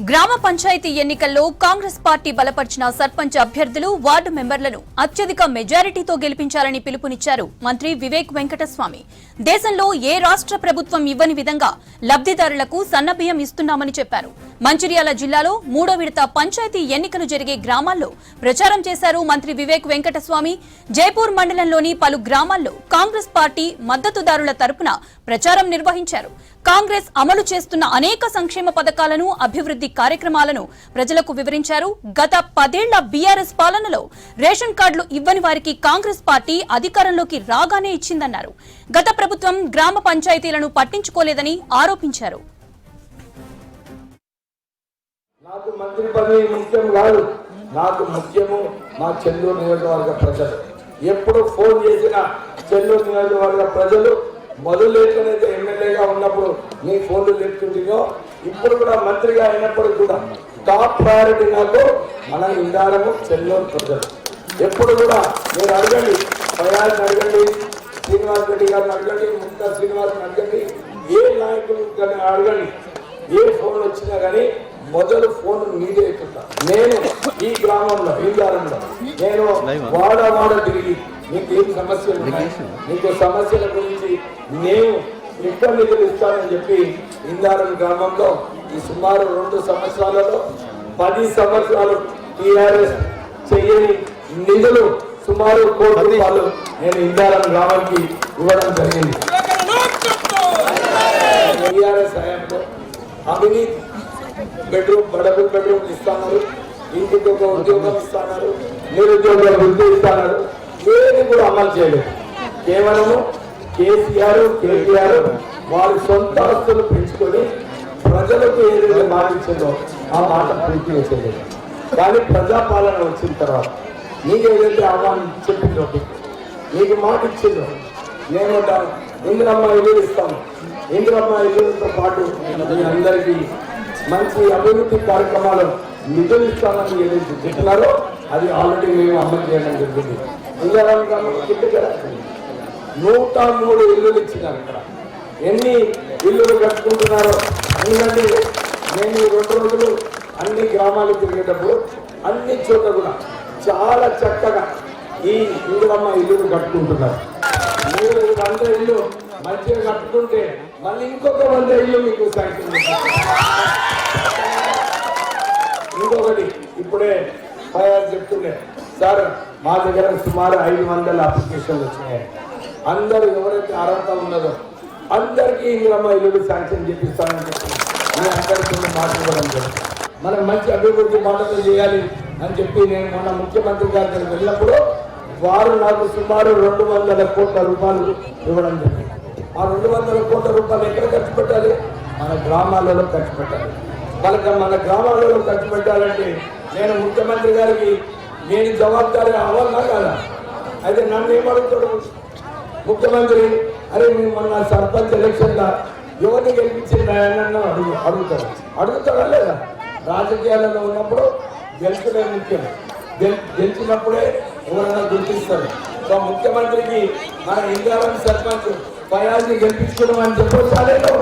గ్రామ పంచాయతీ ఎన్నికల్లో కాంగ్రెస్ పార్టీ బలపర్చిన సర్పంచ్ అభ్యర్థులు వార్డు మెంబర్లను అత్యధిక మెజారిటీతో గెలిపించాలని పిలుపునిచ్చారు మంత్రి వివేక్ వెంకటస్వామి. దేశంలో ఏ రాష్ట్ర ప్రభుత్వం ఇవ్వని విధంగా లబ్ధిదారులకు సన్నబియ్యం ఇస్తున్నామని చెప్పారు. మంచిర్యాల జిల్లాలో 3వ విడత పంచాయతీ ఎన్నికలు జరిగే గ్రామాల్లో ప్రచారం చేశారు మంత్రి వివేక్ వెంకటస్వామి. జైపూర్ మండలంలోని పలు గ్రామాల్లో కాంగ్రెస్ పార్టీ మద్దతుదారుల తరపున ప్రచారం నిర్వహించారు. కాంగ్రెస్ అమలు చేస్తున్న అనేక సంక్షేమ పథకాలను, అభివృద్ధి కార్యక్రమాలను ప్రజలకు వివరించారు. గత 10 ఏళ్ల బీఆర్ఎస్ పాలనలో రేషన్ కార్డులు ఇవ్వని వారికి కాంగ్రెస్ పార్టీ అధికారంలోకి రాగానే ఇచ్చిందన్నారు. గత ప్రభుత్వం గ్రామ పంచాయతీలను పట్టించుకోలేదని ఆరోపించారు. నాకు మంత్రి పదవి ముఖ్యం కాదు, నాకు ముఖ్యము మా చెల్లూరు నియోజకవర్గ ప్రజలు. ఎప్పుడు ఫోన్ చేసిన చెల్లూరు నియోజకవర్గ ప్రజలు మొదలెట్లనైతే ఎమ్మెల్యేగా ఉన్నప్పుడు మీ ఫోన్లు లేపుతుంటో ఇప్పుడు కూడా మంత్రిగా అయినప్పుడు కూడా టాప్ ప్రయారిటీ నాకు మన ఇందారము చెల్లూరు ప్రజలు. ఎప్పుడు కూడా మీరు అడగండి, ప్రయాణిని అడగండి, శ్రీనివాస్ రెడ్డి గారిని అడగండి, ముక్తా శ్రీనివాస్ని అడగండి, ఏ నాయకులు అడగండి, ఏ ఫోన్ వచ్చినా కానీ మొదలు ఫోన్ మీదే ఎక్కుతా. నేను ఈ గ్రామంలో ఇందారంలో నేను వాడ తిరిగి మీకు ఏం సమస్యలు ఉన్నాయి, మీకు సమస్యల గురించి నేను ఎక్కువ నిధులు ఇస్తానని చెప్పి ఇందారం గ్రామంలో ఈ సుమారు 2 సంవత్సరాలలో 10 సంవత్సరాలు టీఆర్ఎస్ చేయని నిధులు సుమారు 1 కోటి రూపాయలు నేను ఇందారం గ్రామానికి ఇవ్వడం జరిగింది. టీఆర్ఎస్ హయాంలో అవినీతి బడబుల్ బెడ్రూమ్ ఇస్తున్నారు, ఇంటికి ఒక ఉద్యోగం ఇస్తున్నారు, నిరుద్యోగ వృద్ధి ఇస్తున్నారు. ఏది కూడా అమలు చేయలేదు. కేవలము కేసీఆర్ కేటీఆర్ వారి సొంత ఆస్తులు పెంచుకొని ప్రజలకు ఏదైతే మాట ఇచ్చిందో ఆ మాట పూర్తి చేసేది. కానీ ప్రజాపాలన వచ్చిన తర్వాత నీకు ఏదైతే ఆహ్వానం చెప్పిందో, నీకు మాట ఇచ్చిందో, నేను ఇందిరమ్మ ఇల్లు ఇస్తాను, ఇందిరమ్మ ఇల్లుతో పాటు మీ అందరికీ మంచి అభివృద్ధి కార్యక్రమాలు నిధులు ఇస్తామని ఏదైతే చెప్పినారో అది ఆల్రెడీ మేము అమలు చేయడం జరిగింది. ఇందిరమ్మ గ్రామంలో చెప్పారు 103 ఇల్లులు ఇచ్చినారు. ఇక్కడ ఎన్ని ఇల్లులు కట్టుకుంటున్నారో, ఎందుకంటే నేను 2 రోజులు అన్ని గ్రామాలు తిరిగేటప్పుడు అన్ని చోట్ల కూడా చాలా చక్కగా ఈ ఇందిరమ్మ ఇల్లులు కట్టుకుంటున్నారు. మీరు 100 ఇల్లు మంచిగా కట్టుకుంటే మళ్ళీ ఇంకొక 100 ఇల్లు మీకు శాంక్షన్. ఇంకొకటి ఇప్పుడే ఫైర్ చెప్తుండే సార్, మా దగ్గర సుమారు 500 అప్లికేషన్లు వచ్చినాయి. అందరూ ఎవరైతే అర్హత ఉన్నదో అందరికీ ఇందిరమ్మ ఇల్లు శాంక్షన్ చేపిస్తానని చెప్పి మీ అందరికీ మాట్లాడడం జరిగింది. మనం మంచి అభివృద్ధి మాటలు చేయాలి అని చెప్పి నేను మొన్న ముఖ్యమంత్రి గారి దగ్గర వెళ్ళినప్పుడు వారు నాకు సుమారు 200 కోట్ల రూపాయలు ఇవ్వడం జరిగింది. ఆ 200 కోట్ల రూపాయలు ఎక్కడ ఖర్చు పెట్టాలి? మన గ్రామాలలో ఖర్చు పెట్టాలి. మన గ్రామాలలో ఖర్చు పెట్టాలంటే నేను ముఖ్యమంత్రి గారికి నేను జవాబుదారీ అవ్వాలా కదా? అయితే నన్ను ఏమడుగుతాడు ముఖ్యమంత్రి, అరే మేము మొన్న సర్పంచ్ ఎలక్షన్లో ఎవరిని గెలిపించిందని అడుగుతాడా లేదా? రాజకీయాలలో ఉన్నప్పుడు గెలుచుడే ముఖ్యం, గెలిచినప్పుడే ఎవరైనా గుర్తిస్తారు. సో ముఖ్యమంత్రికి మన ఇందిరారం సర్పంచ్ ఫయాజ్ని గెలిపించడం అని చెప్పొచ్చాలేదో